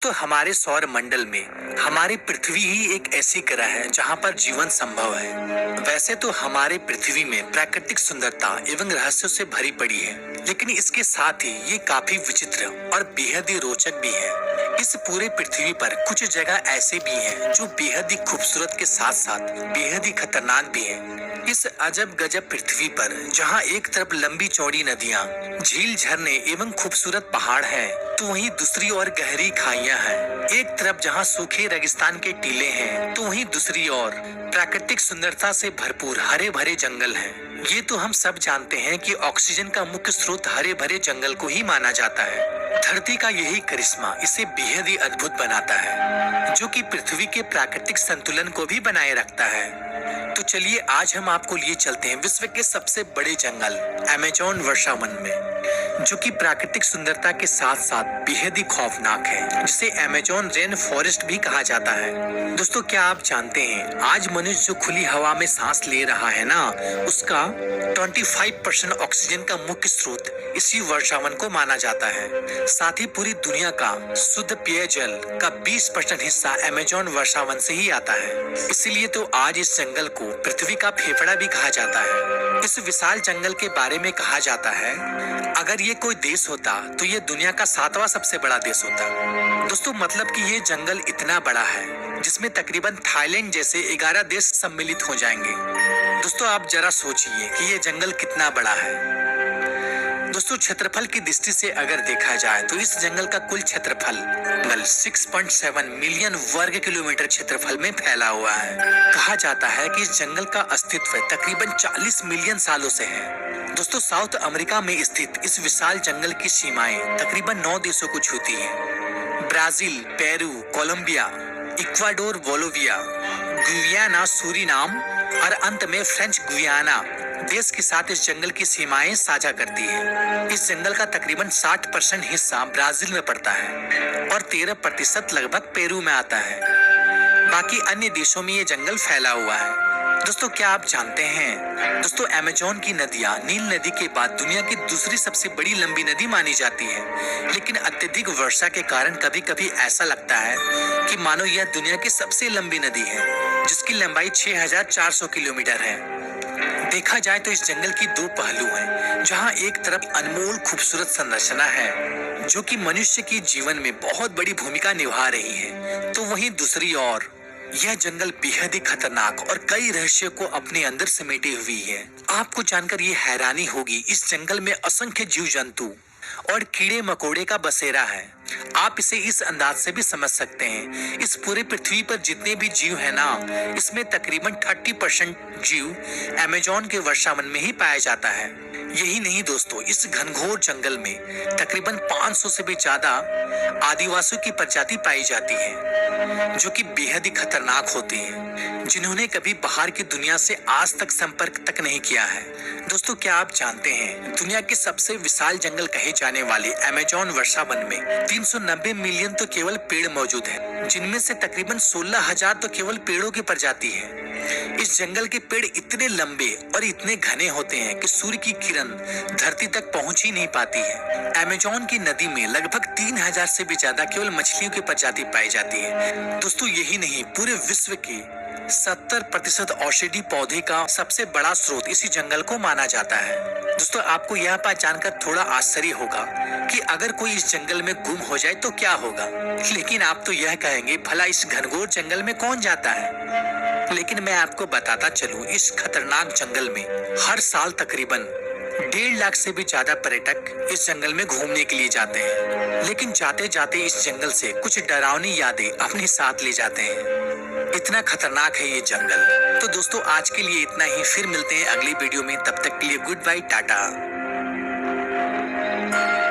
दोस्तों हमारे सौर मंडल में हमारी पृथ्वी ही एक ऐसी ग्रह है जहां पर जीवन संभव है। वैसे तो हमारे पृथ्वी में प्राकृतिक सुंदरता एवं रहस्यों से भरी पड़ी है, लेकिन इसके साथ ही ये काफी विचित्र और बेहद ही रोचक भी है। इस पूरे पृथ्वी पर कुछ जगह ऐसे भी हैं जो बेहद ही खूबसूरत के साथ साथ बेहद ही खतरनाक भी हैं। इस अजब गजब पृथ्वी पर जहां एक तरफ लंबी चौड़ी नदियां, झील, झरने एवं खूबसूरत पहाड़ हैं, तो वहीं दूसरी ओर गहरी खाइयां हैं। एक तरफ जहां सूखे रेगिस्तान के टीले हैं, तो वहीं दूसरी ओर प्राकृतिक सुंदरता से भरपूर हरे भरे जंगल हैं। ये तो हम सब जानते हैं कि ऑक्सीजन का मुख्य स्रोत हरे भरे जंगल को ही माना जाता है। धरती का यही करिश्मा इसे बेहद ही अद्भुत बनाता है, जो कि पृथ्वी के प्राकृतिक संतुलन को भी बनाए रखता है। तो चलिए आज हम आपको लिए चलते हैं विश्व के सबसे बड़े जंगल अमेज़न वर्षावन में, जो कि प्राकृतिक सुंदरता के साथ साथ बेहद ही खौफनाक है, जिसे अमेज़न रेन फॉरेस्ट भी कहा जाता है। दोस्तों क्या आप जानते हैं आज मनुष्य जो खुली हवा में सांस ले रहा है ना, उसका 25% ऑक्सीजन का मुख्य स्रोत इसी वर्षावन को माना जाता है। साथ ही पूरी दुनिया का शुद्ध पेयजल का 20% हिस्सा अमेज़न वर्षावन से ही आता है। इसीलिए तो आज इस जंगल को पृथ्वी का फेफड़ा भी कहा जाता है। इस विशाल जंगल के बारे में कहा जाता है, अगर ये कोई देश होता तो ये दुनिया का 7वां सबसे बड़ा देश होता। दोस्तों मतलब कि ये जंगल इतना बड़ा है जिसमें तकरीबन थाईलैंड जैसे 11 देश सम्मिलित हो जाएंगे। दोस्तों आप जरा सोचिए कि ये जंगल कितना बड़ा है। दोस्तों क्षेत्रफल की दृष्टि से अगर देखा जाए तो इस जंगल का कुल क्षेत्रफल 6.7 मिलियन वर्ग किलोमीटर क्षेत्रफल में फैला हुआ है। कहा जाता है कि इस जंगल का अस्तित्व तकरीबन 40 मिलियन सालों से है। दोस्तों साउथ अमेरिका में स्थित इस विशाल जंगल की सीमाएं तकरीबन 9 देशों को छूती हैं। Brazil, Peru, Colombia, Ecuador, Bolivia, Guyana, Suriname और अंत में फ्रेंच गुयाना देश के साथ इस जंगल की सीमाएं साझा करती है। इस जंगल का तकरीबन 60% हिस्सा ब्राजील में पड़ता है और 13% लगभग पेरू में आता है। बाकी अन्य देशों में ये जंगल फैला हुआ है। दोस्तों क्या आप जानते हैं दोस्तों अमेज़न की नदियां नील नदी के बाद दुनिया की दूसरी सबसे बड़ी लंबी नदी मानी जाती है, लेकिन अत्यधिक वर्षा के कारण कभी कभी ऐसा लगता है कि मानो यह दुनिया की सबसे लंबी नदी है, जिसकी लंबाई 6400 किलोमीटर है। देखा जाए तो इस जंगल की दो पहलू हैं, जहां एक तरफ अनमोल खूबसूरत संरचना है जो कि मनुष्य के जीवन में बहुत बड़ी भूमिका निभा रही है, तो वहीं दूसरी ओर यह जंगल बेहद ही खतरनाक और कई रहस्यों को अपने अंदर समेटे हुई है। आपको जानकर ये हैरानी होगी, इस जंगल में असंख्य जीव जंतु और कीड़े मकोड़े का बसेरा है। आप इसे इस अंदाज से भी समझ सकते हैं, इस पूरे पृथ्वी पर जितने भी जीव है ना, इसमें तकरीबन 30% जीव अमेज़न के वर्षावन में ही पाया जाता है। यही नहीं दोस्तों, इस घनघोर जंगल में तकरीबन 500 से भी ज्यादा आदिवासियों की प्रजाति पाई जाती है, जो कि बेहद ही खतरनाक होती है, जिन्होंने कभी बाहर की दुनिया से आज तक संपर्क तक नहीं किया है। दोस्तों क्या आप जानते हैं दुनिया के सबसे विशाल जंगल कहे जाने वाले अमेज़न वर्षावन में 390 मिलियन तो केवल पेड़ मौजूद हैं, जिनमें से तकरीबन 16,000 तो केवल पेड़ों की प्रजाति है। इस जंगल के पेड़ इतने लंबे और इतने घने होते हैं कि सूर्य की किरण धरती तक पहुंच ही नहीं पाती है। अमेज़न की नदी में लगभग 3000 से भी ज्यादा केवल मछलियों की प्रजाति पाई जाती है। दोस्तों यही नहीं, पूरे विश्व के 70% औषधि पौधे का सबसे बड़ा स्रोत इसी जंगल को माना जाता है। दोस्तों आपको यह बात जानकर थोड़ा आश्चर्य होगा कि अगर कोई इस जंगल में गुम हो जाए तो क्या होगा, लेकिन आप तो यह कहेंगे भला इस घनघोर जंगल में कौन जाता है। लेकिन मैं आपको बताता चलूं, इस खतरनाक जंगल में हर साल तकरीबन 1.5 लाख से भी ज्यादा पर्यटक इस जंगल में घूमने के लिए जाते हैं, लेकिन जाते जाते इस जंगल से कुछ डरावनी यादें अपने साथ ले जाते हैं। इतना खतरनाक है ये जंगल। तो दोस्तों आज के लिए इतना ही, फिर मिलते हैं अगली वीडियो में, तब तक के लिए गुड बाय, टाटा।